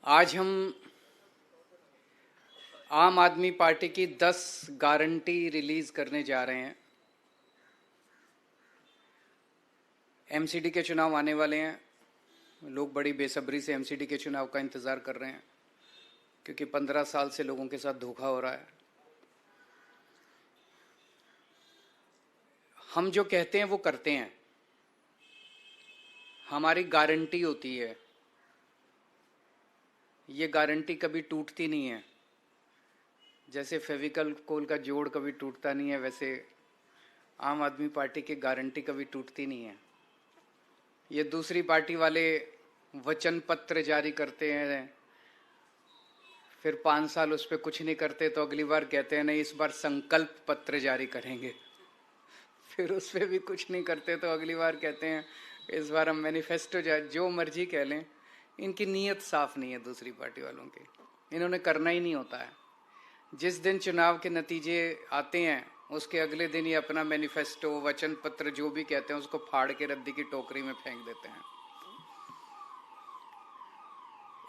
आज हम आम आदमी पार्टी की 10 गारंटी रिलीज करने जा रहे हैं। एमसीडी के चुनाव आने वाले हैं। लोग बड़ी बेसब्री से एमसीडी के चुनाव का इंतज़ार कर रहे हैं, क्योंकि 15 साल से लोगों के साथ धोखा हो रहा है। हम जो कहते हैं वो करते हैं। हमारी गारंटी होती है, ये गारंटी कभी टूटती नहीं है। जैसे फेविकल कोल का जोड़ कभी टूटता नहीं है, वैसे आम आदमी पार्टी की गारंटी कभी टूटती नहीं है। ये दूसरी पार्टी वाले वचन पत्र जारी करते हैं, फिर 5 साल उस पर कुछ नहीं करते, तो अगली बार कहते हैं नहीं इस बार संकल्प पत्र जारी करेंगे। फिर उस पर भी कुछ नहीं करते, तो अगली बार कहते हैं इस बार हम मैनिफेस्टो जो मर्जी कह लें। इनकी नीयत साफ नहीं है दूसरी पार्टी वालों की, इन्होंने करना ही नहीं होता है। जिस दिन चुनाव के नतीजे आते हैं उसके अगले दिन ही अपना मैनिफेस्टो, वचन पत्र जो भी कहते हैं उसको फाड़ के रद्दी की टोकरी में फेंक देते हैं।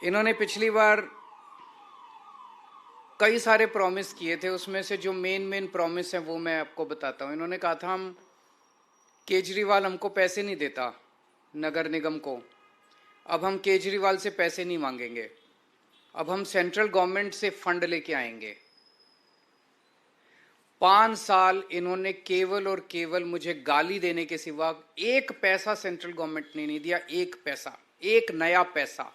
इन्होंने पिछली बार कई सारे प्रॉमिस किए थे, उसमें से जो मेन प्रॉमिस है वो मैं आपको बताता हूँ। इन्होंने कहा था हम केजरीवाल हमको पैसे नहीं देता नगर निगम को, अब हम केजरीवाल से पैसे नहीं मांगेंगे, अब हम सेंट्रल गवर्नमेंट से फंड लेके आएंगे। 5 साल इन्होंने केवल और केवल मुझे गाली देने के सिवा एक पैसा सेंट्रल गवर्नमेंट ने नहीं दिया। एक पैसा, एक नया पैसा,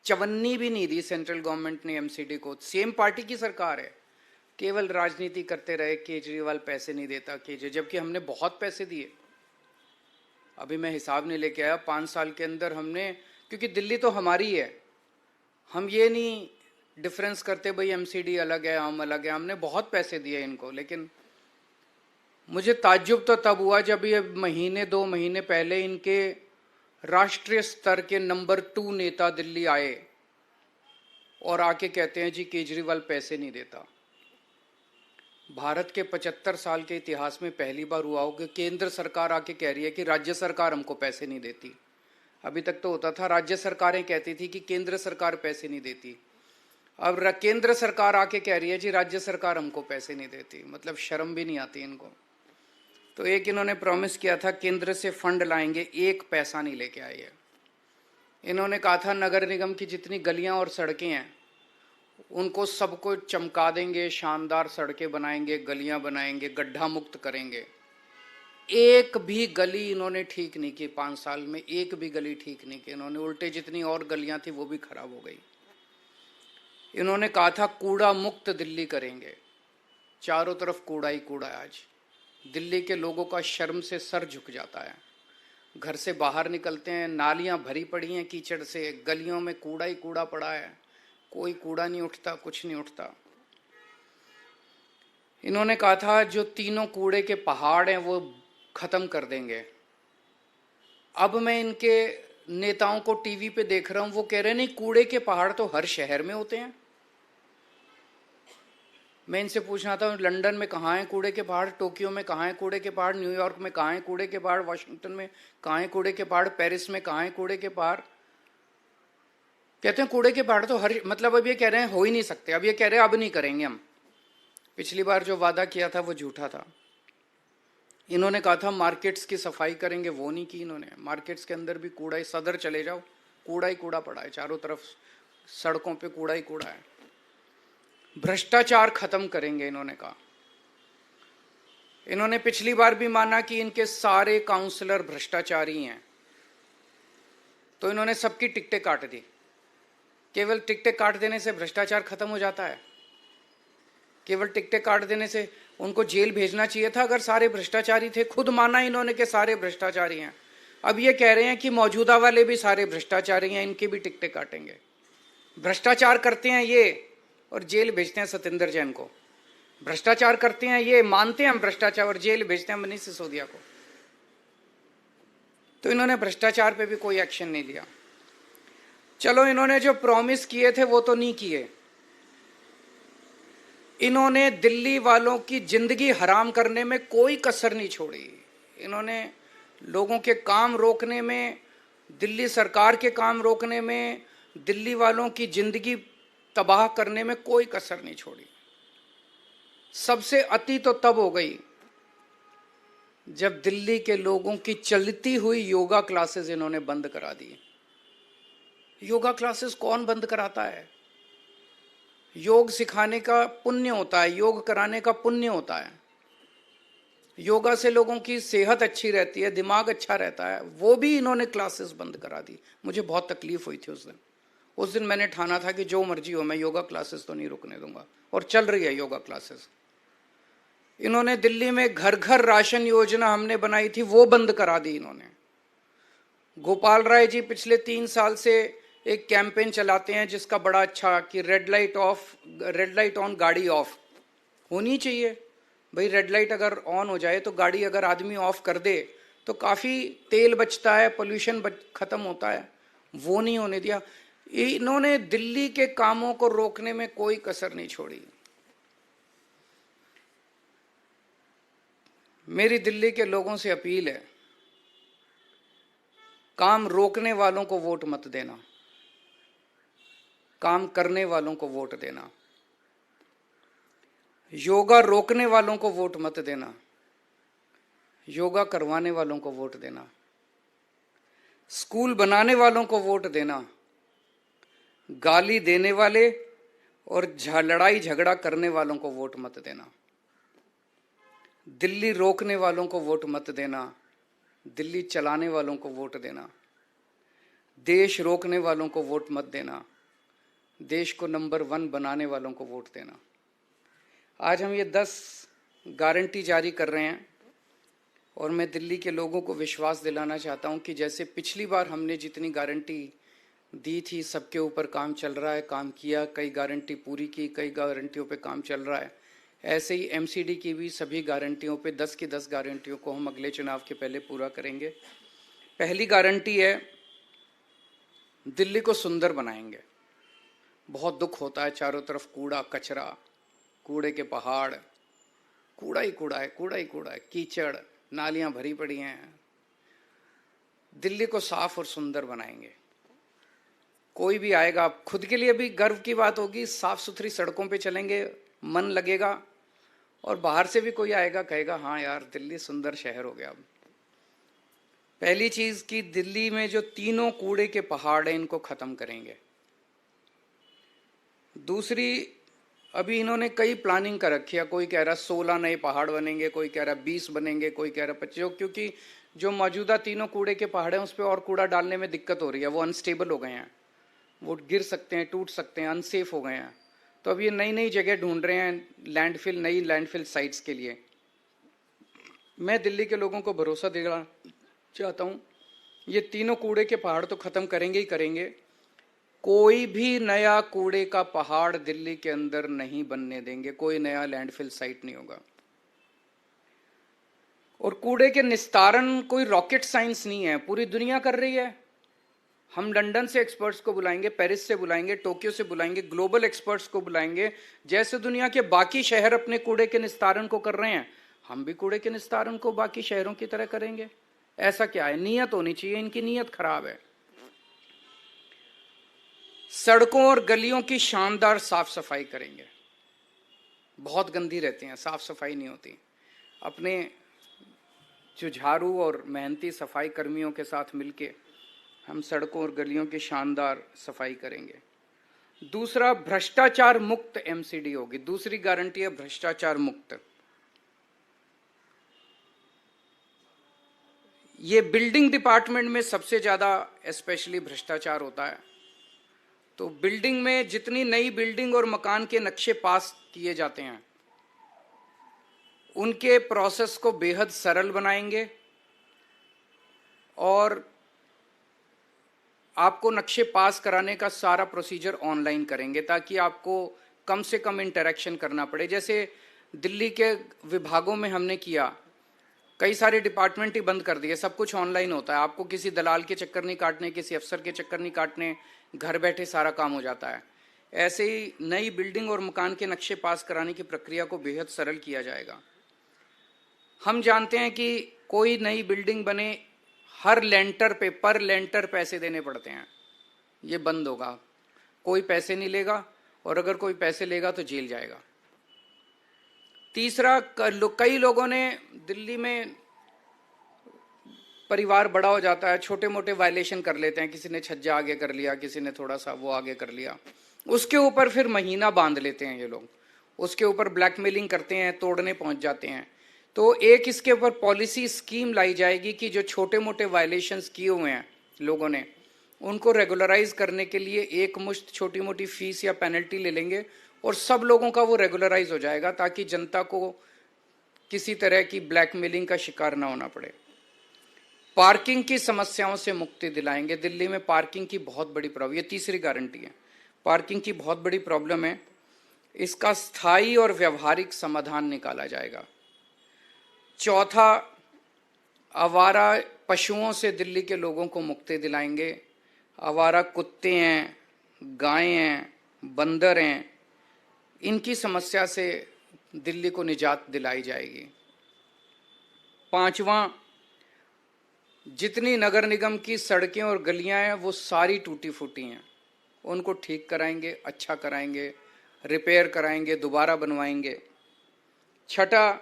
चवन्नी भी नहीं दी सेंट्रल गवर्नमेंट ने एमसीडी को। सेम पार्टी की सरकार है, केवल राजनीति करते रहे, केजरीवाल पैसे नहीं देता जबकि हमने बहुत पैसे दिए। अभी मैं हिसाब नहीं लेके आया, 5 साल के अंदर हमने, क्योंकि दिल्ली तो हमारी है, हम ये नहीं डिफरेंस करते भाई एमसीडी अलग है हम अलग है, हमने बहुत पैसे दिए इनको। लेकिन मुझे ताज्जुब तो तब हुआ जब ये महीने 2 महीने पहले इनके राष्ट्रीय स्तर के नंबर 2 नेता दिल्ली आए और आके कहते हैं जी केजरीवाल पैसे नहीं देता। भारत के 75 साल के इतिहास में पहली बार हुआ हो कि केंद्र सरकार आके कह रही है कि राज्य सरकार हमको पैसे नहीं देती। अभी तक तो होता था राज्य सरकारें कहती थी कि केंद्र सरकार पैसे नहीं देती, अब केंद्र सरकार आके कह रही है जी राज्य सरकार हमको पैसे नहीं देती। मतलब शर्म भी नहीं आती इनको। तो एक इन्होंने प्रॉमिस किया था केंद्र से फंड लाएंगे, एक पैसा नहीं लेके आए हैं। इन्होंने कहा था नगर निगम की जितनी गलियां और सड़कें हैं उनको सबको चमका देंगे, शानदार सड़कें बनाएंगे, गलियां बनाएंगे, गड्ढा मुक्त करेंगे। एक भी गली इन्होंने ठीक नहीं की 5 साल में, एक भी गली ठीक नहीं की इन्होंने। उल्टे जितनी और गलियां थी वो भी खराब हो गई। इन्होंने कहा था कूड़ा मुक्त दिल्ली करेंगे, चारों तरफ कूड़ा ही कूड़ा है। आज दिल्ली के लोगों का शर्म से सर झुक जाता है। घर से बाहर निकलते हैं, नालियां भरी पड़ी हैं कीचड़ से, गलियों में कूड़ा ही कूड़ा पड़ा है, कोई कूड़ा नहीं उठता, कुछ नहीं उठता। इन्होंने कहा था जो 3 कूड़े के पहाड़ हैं वो खत्म कर देंगे। अब मैं इनके नेताओं को टीवी पे देख रहा हूं, वो कह रहे हैं नहीं कूड़े के पहाड़ तो हर शहर में होते हैं। मैं इनसे पूछना था लंदन में कहाँ है कूड़े के पहाड़, टोक्यो में कहाँ है कूड़े के पहाड़, न्यूयॉर्क में कहाँ है कूड़े के पहाड़, वाशिंगटन में कहाँ है कूड़े के पहाड़, पेरिस में कहाँ है कूड़े के पहाड़। कहते हैं कूड़े के पहाड़ तो हर, मतलब अब ये कह रहे हैं हो ही नहीं सकते, अब ये कह रहे हैं अब नहीं करेंगे हम। पिछली बार जो वादा किया था वो झूठा था। इन्होंने कहा था मार्केट्स की सफाई करेंगे, वो नहीं की इन्होंने। मार्केट्स के अंदर भी कूड़ा ही, सदर चले जाओ कूड़ा ही कूड़ा पड़ा है, चारों तरफ सड़कों पे कूड़ा ही कूड़ा है। भ्रष्टाचार खत्म करेंगे इन्होंने कहा। इन्होंने पिछली बार भी माना कि इनके सारे काउंसलर भ्रष्टाचारी हैं, तो इन्होंने सबकी टिकटें काट दी। केवल टिकटें काट देने से भ्रष्टाचार खत्म हो जाता है? केवल टिकटें काट देने से? उनको जेल भेजना चाहिए था अगर सारे भ्रष्टाचारी थे। खुद माना इन्होंने कि सारे भ्रष्टाचारी हैं, अब ये कह रहे हैं कि मौजूदा वाले भी सारे भ्रष्टाचारी हैं, इनकी भी टिकटें काटेंगे। भ्रष्टाचार करते हैं ये और जेल भेजते हैं सत्येंद्र जैन को। भ्रष्टाचार करते हैं ये, मानते हैं हम भ्रष्टाचार, और जेल भेजते हैं मनीष सिसोदिया को। तो इन्होंने भ्रष्टाचार पे भी कोई एक्शन नहीं लिया। चलो इन्होंने जो प्रॉमिस किए थे वो तो नहीं किए। इन्होंने दिल्ली वालों की जिंदगी हराम करने में कोई कसर नहीं छोड़ी। इन्होंने लोगों के काम रोकने में, दिल्ली सरकार के काम रोकने में, दिल्ली वालों की जिंदगी तबाह करने में कोई कसर नहीं छोड़ी। सबसे अति तो तब हो गई जब दिल्ली के लोगों की चलती हुई योगा क्लासेस इन्होंने बंद करा दी। योगा क्लासेस कौन बंद कराता है? योग सिखाने का पुण्य होता है, योग कराने का पुण्य होता है। योगा से लोगों की सेहत अच्छी रहती है, दिमाग अच्छा रहता है, वो भी इन्होंने क्लासेस बंद करा दी। मुझे बहुत तकलीफ हुई थी उस दिन मैंने ठाना था कि जो मर्जी हो, मैं योगा क्लासेस तो नहीं रुकने दूंगा। और चल रही है योगा क्लासेस। इन्होंने दिल्ली में घर घर राशन योजना हमने बनाई थी, वो बंद करा दी इन्होंने। गोपाल राय जी पिछले 3 साल से एक कैंपेन चलाते हैं जिसका बड़ा अच्छा कि रेड लाइट ऑन गाड़ी ऑफ होनी चाहिए। भाई रेड लाइट अगर ऑन हो जाए तो गाड़ी अगर आदमी ऑफ कर दे तो काफी तेल बचता है, पोल्यूशन खत्म होता है। वो नहीं होने दिया। इन्होंने दिल्ली के कामों को रोकने में कोई कसर नहीं छोड़ी। मेरी दिल्ली के लोगों से अपील है, काम रोकने वालों को वोट मत देना, काम करने वालों को वोट देना। योगा रोकने वालों को वोट मत देना, योगा करवाने वालों को वोट देना। स्कूल बनाने वालों को वोट देना, गाली देने वाले और लड़ाई झगड़ा करने वालों को वोट मत देना। दिल्ली रोकने वालों को वोट मत देना, दिल्ली चलाने वालों को वोट देना। देश रोकने वालों को वोट मत देना, देश को नंबर 1 बनाने वालों को वोट देना। आज हम ये 10 गारंटी जारी कर रहे हैं और मैं दिल्ली के लोगों को विश्वास दिलाना चाहता हूं कि जैसे पिछली बार हमने जितनी गारंटी दी थी, सबके ऊपर काम चल रहा है, काम किया, कई गारंटी पूरी की, कई गारंटियों पे काम चल रहा है। ऐसे ही एमसीडी की भी सभी गारंटियों पे 10 की 10 गारंटियों को हम अगले चुनाव के पहले पूरा करेंगे। पहली गारंटी है, दिल्ली को सुंदर बनाएंगे। बहुत दुख होता है, चारों तरफ कूड़ा कचरा, कूड़े के पहाड़, कूड़ा ही कूड़ा है, कूड़ा ही कूड़ा है, कीचड़, नालियां भरी पड़ी हैं। दिल्ली को साफ और सुंदर बनाएंगे। कोई भी आएगा, खुद के लिए भी गर्व की बात होगी, साफ सुथरी सड़कों पे चलेंगे, मन लगेगा, और बाहर से भी कोई आएगा कहेगा हाँ यार दिल्ली सुंदर शहर हो गया। अब पहली चीज कि दिल्ली में जो तीनों कूड़े के पहाड़ हैं इनको खत्म करेंगे। दूसरी, अभी इन्होंने कई प्लानिंग कर रखी है, कोई कह रहा 16 नए पहाड़ बनेंगे, कोई कह रहा 20 बनेंगे, कोई कह रहा 25, क्योंकि जो मौजूदा तीनों कूड़े के पहाड़ हैं उस पर और कूड़ा डालने में दिक्कत हो रही है, वो अनस्टेबल हो गए हैं, वो गिर सकते हैं, टूट सकते हैं, अनसेफ हो गए हैं। तो अब ये नई नई जगह ढूंढ रहे हैं लैंडफिल, नई लैंडफिल साइट्स के लिए। मैं दिल्ली के लोगों को भरोसा देना चाहता हूँ, ये तीनों कूड़े के पहाड़ तो खत्म करेंगे ही करेंगे। कोई भी नया कूड़े का पहाड़ दिल्ली के अंदर नहीं बनने देंगे, कोई नया लैंडफिल साइट नहीं होगा। और कूड़े के निस्तारण कोई रॉकेट साइंस नहीं है, पूरी दुनिया कर रही है। हम लंदन से एक्सपर्ट्स को बुलाएंगे, पेरिस से बुलाएंगे, टोक्यो से बुलाएंगे, ग्लोबल एक्सपर्ट्स को बुलाएंगे। जैसे दुनिया के बाकी शहर अपने कूड़े के निस्तारण को कर रहे हैं, हम भी कूड़े के निस्तारण को बाकी शहरों की तरह करेंगे। ऐसा क्या है? नीयत होनी चाहिए, इनकी नीयत खराब है। सड़कों और गलियों की शानदार साफ सफाई करेंगे, बहुत गंदी रहती हैं, साफ सफाई नहीं होती। अपने जुझारू और मेहनती सफाई कर्मियों के साथ मिलके हम सड़कों और गलियों की शानदार सफाई करेंगे। दूसरा, भ्रष्टाचार मुक्त एमसीडी होगी। दूसरी गारंटी है भ्रष्टाचार मुक्त। ये बिल्डिंग डिपार्टमेंट में सबसे ज्यादा स्पेशली भ्रष्टाचार होता है। तो बिल्डिंग में जितनी नई बिल्डिंग और मकान के नक्शे पास किए जाते हैं उनके प्रोसेस को बेहद सरल बनाएंगे और आपको नक्शे पास कराने का सारा प्रोसीजर ऑनलाइन करेंगे ताकि आपको कम से कम इंटरेक्शन करना पड़े। जैसे दिल्ली के विभागों में हमने किया, कई सारे डिपार्टमेंट ही बंद कर दिए, सब कुछ ऑनलाइन होता है। आपको किसी दलाल के चक्कर नहीं काटने, किसी अफसर के चक्कर नहीं काटने, घर बैठे सारा काम हो जाता है। ऐसे ही नई बिल्डिंग और मकान के नक्शे पास कराने की प्रक्रिया को बेहद सरल किया जाएगा। हम जानते हैं कि कोई नई बिल्डिंग बने हर लेंटर पे पर लेंटर पैसे देने पड़ते हैं, ये बंद होगा। कोई पैसे नहीं लेगा, और अगर कोई पैसे लेगा तो जेल जाएगा। तीसरा, कई लोगों ने दिल्ली में परिवार बड़ा हो जाता है, छोटे मोटे वायलेशन कर लेते हैं, किसी ने छज्जा आगे कर लिया, किसी ने थोड़ा सा वो आगे कर लिया, उसके ऊपर फिर महीना बांध लेते हैं ये लोग, उसके ऊपर ब्लैकमेलिंग करते हैं, तोड़ने पहुंच जाते हैं। तो एक इसके ऊपर पॉलिसी स्कीम लाई जाएगी कि जो छोटे मोटे वायलेशंस किए हुए हैं लोगों ने, उनको रेगुलराइज करने के लिए एक मुश्त छोटी मोटी फीस या पेनल्टी ले लेंगे और सब लोगों का वो रेगुलराइज हो जाएगा, ताकि जनता को किसी तरह की ब्लैकमेलिंग का शिकार ना होना पड़े। पार्किंग की समस्याओं से मुक्ति दिलाएंगे। दिल्ली में पार्किंग की बहुत बड़ी प्रॉब्लम, ये तीसरी गारंटी है, पार्किंग की बहुत बड़ी प्रॉब्लम है, इसका स्थायी और व्यवहारिक समाधान निकाला जाएगा। चौथा, आवारा पशुओं से दिल्ली के लोगों को मुक्ति दिलाएंगे। आवारा कुत्ते हैं, गायें हैं, बंदर हैं, इनकी समस्या से दिल्ली को निजात दिलाई जाएगी। पांचवा, जितनी नगर निगम की सड़कें और गलियां हैं वो सारी टूटी फूटी हैं, उनको ठीक कराएंगे, अच्छा कराएंगे, रिपेयर कराएंगे, दोबारा बनवाएंगे। छठा,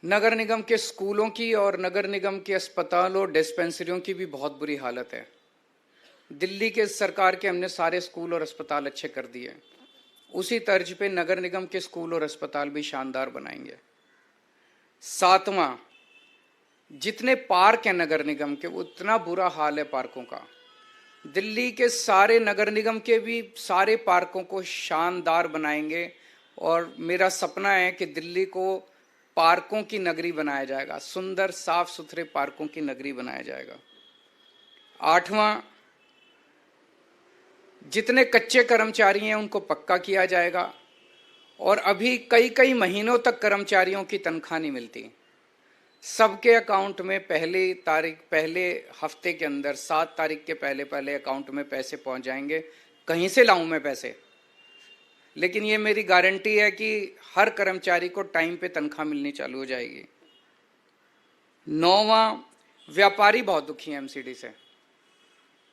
नगर निगम के स्कूलों की और नगर निगम के अस्पतालों और डिस्पेंसरियों की भी बहुत बुरी हालत है। दिल्ली के सरकार के हमने सारे स्कूल और अस्पताल अच्छे कर दिए, उसी तर्ज पे नगर निगम के स्कूल और अस्पताल भी शानदार बनाएंगे। सातवां, जितने पार्क हैं नगर निगम के, वो इतना बुरा हाल है पार्कों का, दिल्ली के सारे नगर निगम के भी सारे पार्कों को शानदार बनाएंगे और मेरा सपना है कि दिल्ली को पार्कों की नगरी बनाया जाएगा, सुंदर साफ सुथरे पार्कों की नगरी बनाया जाएगा। आठवां, जितने कच्चे कर्मचारी हैं उनको पक्का किया जाएगा, और अभी कई कई महीनों तक कर्मचारियों की तनख्वाह नहीं मिलती, सबके अकाउंट में पहले हफ्ते के अंदर 7 तारीख के पहले अकाउंट में पैसे पहुंच जाएंगे। कहीं से लाऊं मैं पैसे, लेकिन ये मेरी गारंटी है कि हर कर्मचारी को टाइम पे तनख्वाह मिलनी चालू हो जाएगी। 9वां, व्यापारी बहुत दुखी हैं एमसीडी से।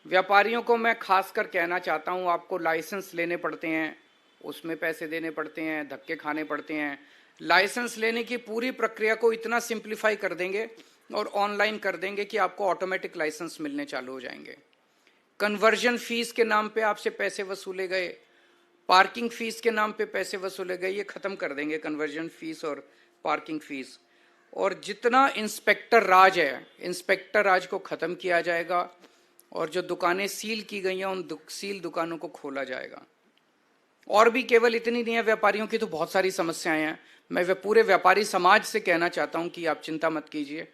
व्यापारियों को मैं खासकर कहना चाहता हूं, आपको लाइसेंस लेने पड़ते हैं, उसमें पैसे देने पड़ते हैं, धक्के खाने पड़ते हैं। लाइसेंस लेने की पूरी प्रक्रिया को इतना सिंप्लीफाई कर देंगे और ऑनलाइन कर देंगे कि आपको ऑटोमेटिक लाइसेंस मिलने चालू हो जाएंगे। कन्वर्जन फीस के नाम पे आपसे पैसे वसूले गए, पार्किंग फीस के नाम पे पैसे वसूले गए, ये खत्म कर देंगे कन्वर्जन फीस और पार्किंग फीस। और जितना इंस्पेक्टर राज है, इंस्पेक्टर राज को खत्म किया जाएगा और जो दुकानें सील की गई हैं उन सील दुकानों को खोला जाएगा। और भी केवल इतनी नहीं है, व्यापारियों की तो बहुत सारी समस्याएं हैं। मैं पूरे व्यापारी समाज से कहना चाहता हूं कि आप चिंता मत कीजिए,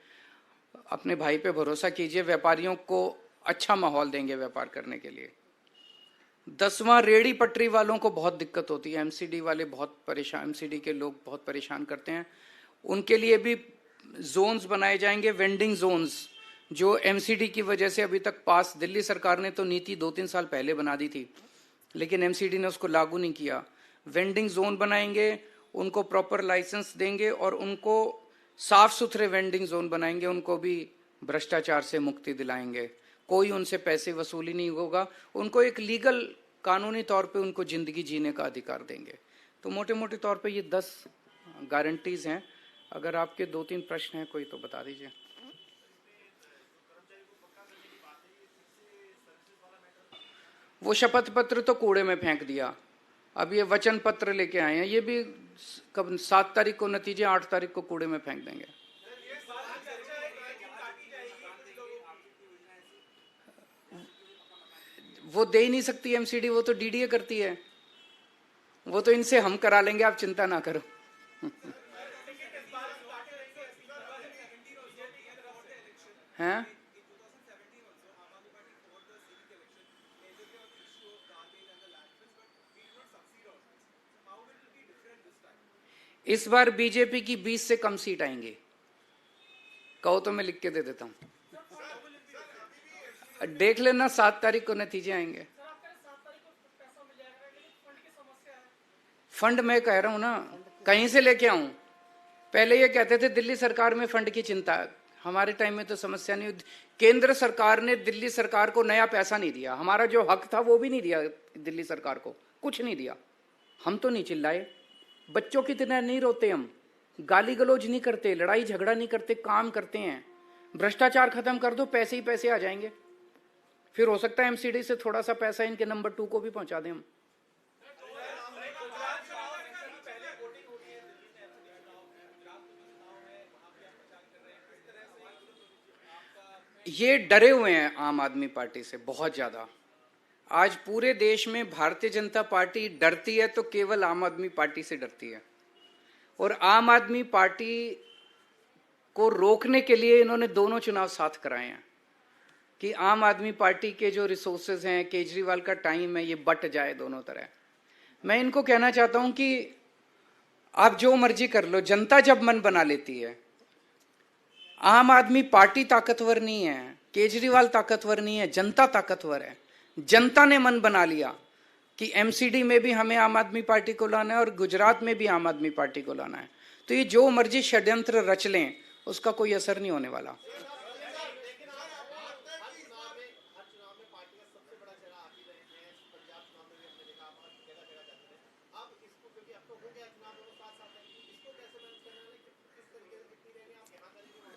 अपने भाई पे भरोसा कीजिए, व्यापारियों को अच्छा माहौल देंगे व्यापार करने के लिए। 10वां, रेहड़ी पटरी वालों को बहुत दिक्कत होती है, एमसीडी वाले बहुत परेशान, एमसीडी के लोग बहुत परेशान करते हैं, उनके लिए भी जोन्स बनाए जाएंगे, वेंडिंग जोन्स, जो एमसीडी की वजह से अभी तक पास, दिल्ली सरकार ने तो नीति 2-3 साल पहले बना दी थी, लेकिन एमसीडी ने उसको लागू नहीं किया। वेंडिंग जोन बनाएंगे, उनको प्रॉपर लाइसेंस देंगे और उनको साफ सुथरे वेंडिंग जोन बनाएंगे, उनको भी भ्रष्टाचार से मुक्ति दिलाएंगे, कोई उनसे पैसे वसूली नहीं होगा, उनको एक लीगल कानूनी तौर पे उनको जिंदगी जीने का अधिकार देंगे। तो मोटे मोटे तौर पे ये 10 गारंटीज हैं। अगर आपके 2-3 प्रश्न हैं कोई तो बता दीजिए। वो शपथ पत्र तो कूड़े में फेंक दिया, अब ये वचन पत्र लेके आए हैं, ये भी कब 7 तारीख को नतीजे, 8 तारीख को कूड़े में फेंक देंगे। वो दे ही नहीं सकती एमसीडी, वो तो डीडीए करती है, वो तो इनसे हम करा लेंगे, आप चिंता ना करो। हैं? इस बार बीजेपी की 20 से कम सीट आएंगी, कहो तो मैं लिख के दे देता हूं, देख लेना 7 तारीख को नतीजे आएंगे। फंड मैं कह रहा हूं ना, कहीं से लेके आऊं? पहले ये कहते थे दिल्ली सरकार में फंड की चिंता, हमारे टाइम में तो समस्या नहीं हुई। केंद्र सरकार ने दिल्ली सरकार को नया पैसा नहीं दिया, हमारा जो हक था वो भी नहीं दिया दिल्ली सरकार को, कुछ नहीं दिया। हम तो नहीं चिल्लाए, बच्चों की तरह नहीं रोते, हम गाली गलौज नहीं करते, लड़ाई झगड़ा नहीं करते, काम करते हैं। भ्रष्टाचार खत्म कर दो, पैसे ही पैसे आ जाएंगे। फिर हो सकता है एमसीडी से थोड़ा सा पैसा इनके नंबर 2 को भी पहुंचा दें हम। ये डरे हुए हैं आम आदमी पार्टी से बहुत ज्यादा। आज पूरे देश में भारतीय जनता पार्टी डरती है तो केवल आम आदमी पार्टी से डरती है। और आम आदमी पार्टी को रोकने के लिए इन्होंने दोनों चुनाव साथ कराए हैं कि आम आदमी पार्टी के जो रिसोर्सेज हैं, केजरीवाल का टाइम है, ये बट जाए दोनों तरह। मैं इनको कहना चाहता हूं कि आप जो मर्जी कर लो, जनता जब मन बना लेती है। आम आदमी पार्टी ताकतवर नहीं है, केजरीवाल ताकतवर नहीं है, जनता ताकतवर है। जनता ने मन बना लिया कि एमसीडी में भी हमें आम आदमी पार्टी को लाना है और गुजरात में भी आम आदमी पार्टी को लाना है, तो ये जो मर्जी षड्यंत्र रच लें उसका कोई असर नहीं होने वाला।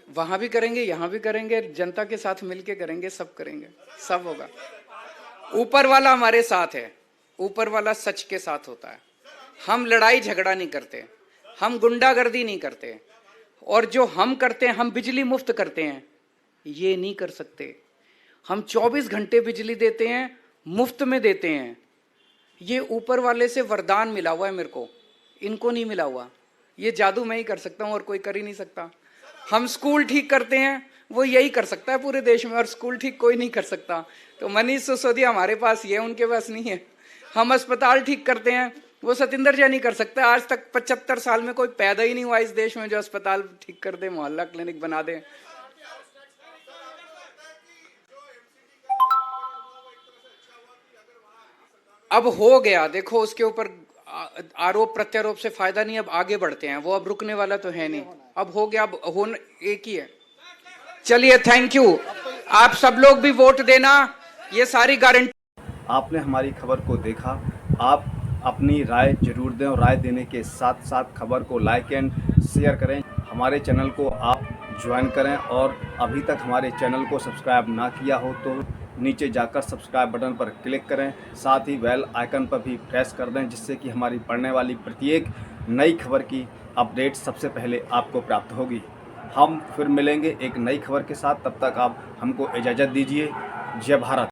वहां भी करेंगे, यहां भी करेंगे, जनता के साथ मिलके करेंगे, सब करेंगे, सब होगा। ऊपर वाला हमारे साथ है, ऊपर वाला सच के साथ होता है। हम लड़ाई झगड़ा नहीं करते, हम गुंडागर्दी नहीं करते, और जो हम करते हैं, हम बिजली मुफ्त करते हैं, ये नहीं कर सकते। हम 24 घंटे बिजली देते हैं, मुफ्त में देते हैं। ये ऊपर वाले से वरदान मिला हुआ है मेरे को, इनको नहीं मिला हुआ। ये जादू मैं ही कर सकता हूं और कोई कर ही नहीं सकता। हम स्कूल ठीक करते हैं, वो यही कर सकता है पूरे देश में, और स्कूल ठीक कोई नहीं कर सकता। तो मनीष सिसोदिया हमारे पास ये, उनके पास नहीं है। हम अस्पताल ठीक करते हैं, वो सतिंदर जैन नहीं कर सकता। आज तक 75 साल में कोई पैदा ही नहीं हुआ इस देश में जो अस्पताल ठीक कर दे, मोहल्ला क्लिनिक बना दे। अब हो गया, देखो उसके ऊपर आरोप प्रत्यारोप से फायदा नहीं, अब आगे बढ़ते हैं। वो अब रुकने वाला तो है नहीं, अब हो गया, अब होना एक ही है। चलिए, थैंक यू। आप सब लोग भी वोट देना, ये सारी गारंटी। आपने हमारी खबर को देखा, आप अपनी राय जरूर दें और राय देने के साथ साथ खबर को लाइक एंड शेयर करें। हमारे चैनल को आप ज्वाइन करें, और अभी तक हमारे चैनल को सब्सक्राइब ना किया हो तो नीचे जाकर सब्सक्राइब बटन पर क्लिक करें, साथ ही बेल आइकन पर भी प्रेस कर दें, जिससे कि हमारी पढ़ने वाली प्रत्येक नई खबर की अपडेट सबसे पहले आपको प्राप्त होगी। हम फिर मिलेंगे एक नई खबर के साथ, तब तक आप हमको इजाज़त दीजिए। जय भारत।